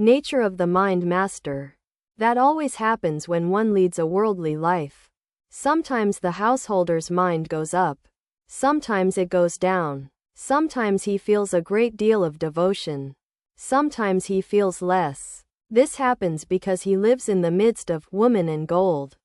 Nature of the mind master. That always happens when one leads a worldly life. Sometimes the householder's mind goes up. Sometimes it goes down. Sometimes he feels a great deal of devotion. Sometimes he feels less. This happens because he lives in the midst of woman and gold.